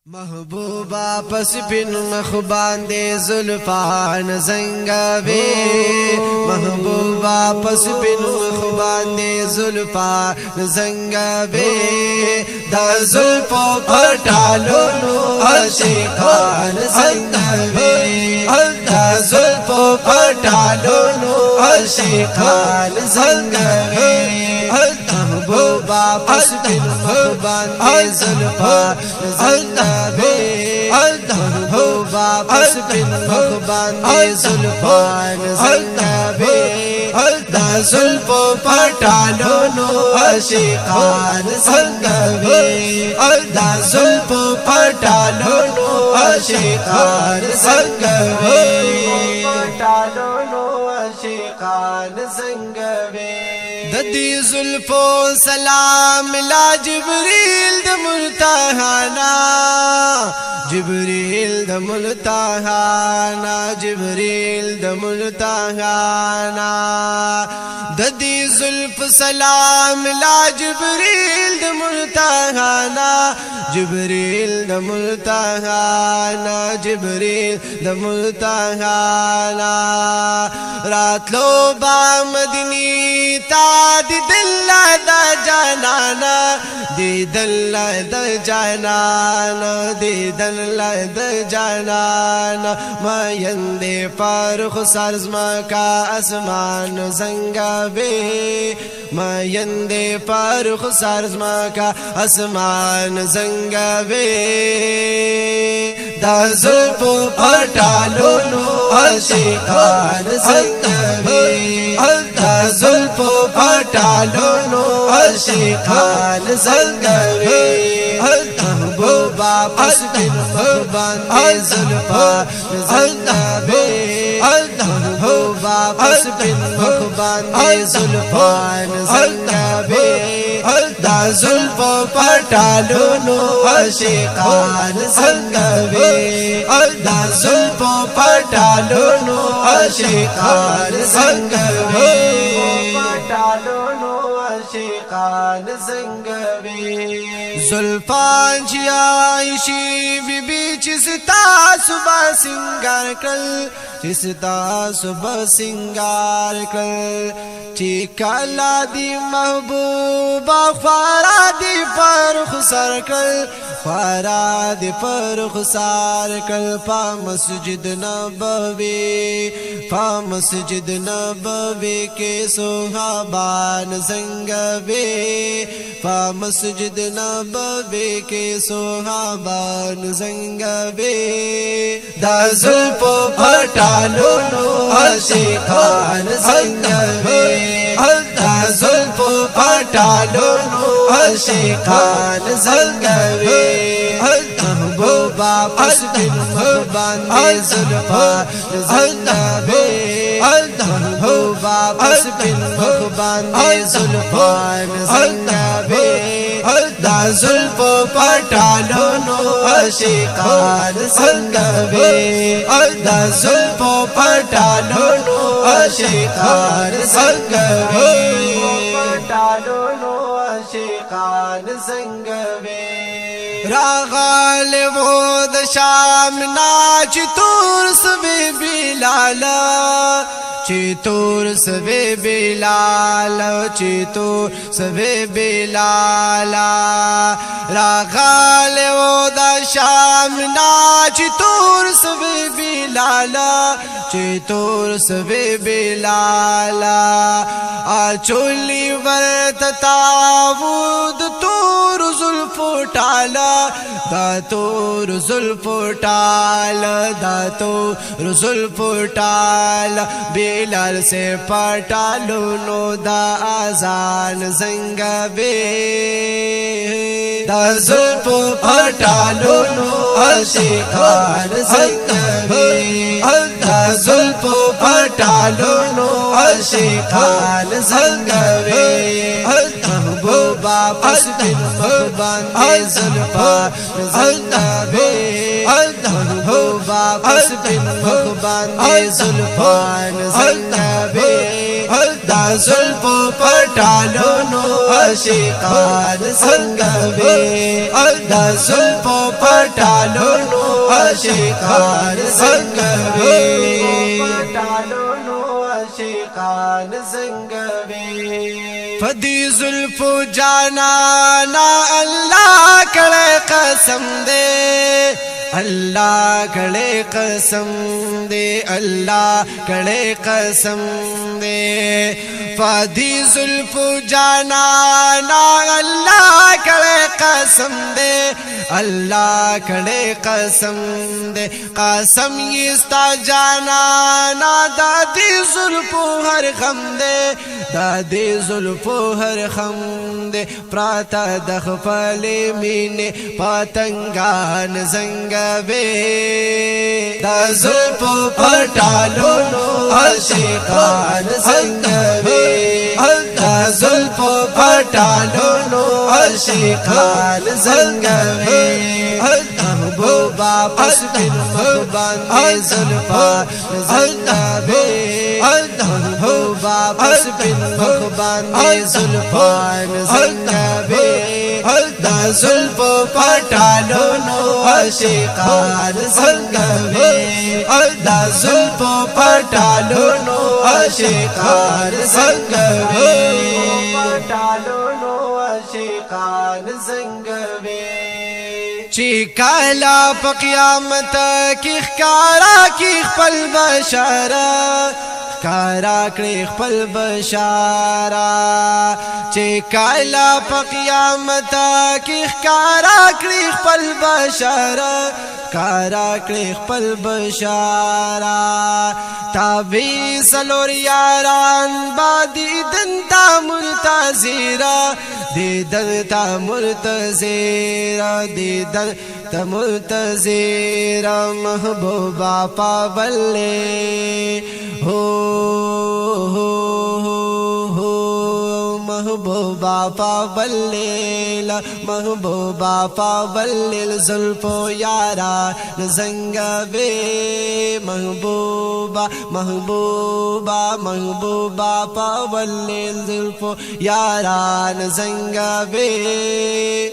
محبوبا پس پن مخ باندے زلفان زنگوے محبوبا پس پن مخ باندے زلفان زنگوے دا زلفو پٹالو نو عاشقان زنگوے دا زلفو پٹالو نو عاشقان زنگوے محبوبا پس پن مخ باندے زلفان زنگوے محبوبا پس پن مخ باندے زلفان زنگوے دا زلفو پٹالو نو عاشقان زنگوے دا زلفو پٹالو نو عاشقان زنگوے پٹالو نو عاشقان زنگوے ددی زلفو سلام لا جبریل د ملتحانا جبریل د ملتحانا جبریل د ملتحانا ددی زلف سلام لا جبریل د ملتحانا جبریل د ملتحانا جبریل د ملتحانا راتلو با مدنی تا دی دل دا جانانا دی دل دا جانانا دی دل دا جانانا ما یندے فارخ سرزما کا اسمان زنگوے ما یندے فارخ سرزما کا اسمان زنگوے دا زلفو پٹالو نو عاشقان زنگوے دا زلفو پٹالو نو عاشقان زنگوے محبوبا پس پن مخ باندے زلفان زنگوے محبوبا پس پن مخ باندے زلفان زنگوے دا زلفو پٹالو نو عاشقان زنگوے دا زلفو پٹالو نو عاشقان زنگوے پٹالو نو عاشقان زنگوے زلفان چی عائشی بی بی چستا صبح سنگار کل چستا صبح سنگار کل چی کلا دی محبوبا خوارا دی فرخ سر کل خوارا دی فرخ سار کل پا مسجد نبوی پا مسجد نبوی کے صحابان زنگوے پا مسجد نبوی کے صحابان زنگوے دا زلفو پٹالو نو عاشقان زنگوے دا زلفو پٹالو نو عاشقان زنگوے محبوبا پس پن مخ باندے زلفان زنگوے محبوبا پس پن مخ باندے زلفان زنگوے دا زلفو پٹالو نو عاشقان زنگوے دا زلفو پٹالو نو عاشقان زنگوے پٹالو نو عاشقان زنگوے راغال وہ د شام ناچ تور سوی بلالا چیتور سوی بلالا چیتور سوی بلالا راغال وہ د شام ناچ تور سوی بلالا چیتور سوی بلالا آچولی ورت تاود تور زلفو ٹالا دا تور زلفو ٹالا دا تور زلفو ٹالا بلال سے پٹالو نو دا آزان زنگوے دا زلفو پٹالو نو عاشقان زنگوے دا زلفو پٹالو نو عاشقان زنگوے محبوبا پس پن مخ باندے زلفان زنگوے محبوبا پس پن مخ باندے زلفان زنگوے دا زلف پټالونو عاشقان زنګوي دا زلف پټالونو عاشقان زنګوي پټالونو عاشقان زنګوي فدی زلف جانانا اللہ کڑے قسم دے اللہ کڑے قسم دے اللہ کڑے قسم دے فدی زلف جانانا اللہ کڑے قسم دے اللہ کڑے قسم دے قسم یستا جانانا دادی زلف ہر غم دے دادی زلف ہر خم دے پراتا دخپل مینے پاتنگان زنگوے دا زلف پٹالونو عاشقان زنگوے دا زلف پٹالونو عاشقان زنگوے محبوبہ پس بن مخبان دے زلفان زنگوے محبوبہ پس بن مخبان دے زلفان زنگوے دا زلف پٹالونو عاشقان زنگوے دا زلف پٹالونو عاشقان زنگوے پٹالونو عاشقان زنگوے چی کالا پا قیامت کی خکارا کی خپل بشارا کارا کړي خپل بشارا چې کالا په قیامت کې کارا کړي خپل بشارا کارا کړي خپل بشارا تابې سلور یاران بادي دنتا منتظرا دیدن تا منتظرا دیدن تا منتظرا محبوبہ پاولے محبوبہ پاولل محبوبہ پاولل زلفو یارا زنگوے محبوبہ محبوبہ محبوبہ پاولل زلفو یارا زنگوے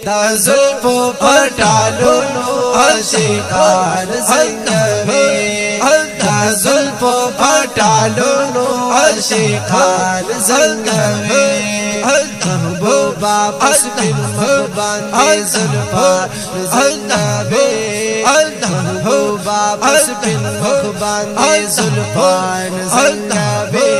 دا زلفو پٹالونو عاشقان زنگوے دا زلف پٹالونو عاشقان زنگوے محبوبہ پس بن مخبان دے زلفان زنگوے محبوبہ پس بن مخبان دے زلفان زنگوے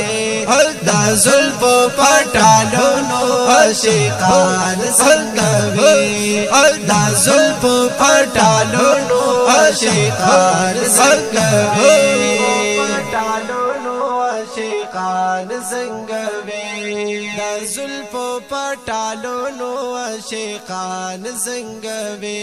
دا زلف پٹالونو عاشقان زنگوے دا زلف پٹالونو عاشقان زنگوے پٹالونو عاشقان زنگوے دا زلف پٹالونو عاشقان زنگوے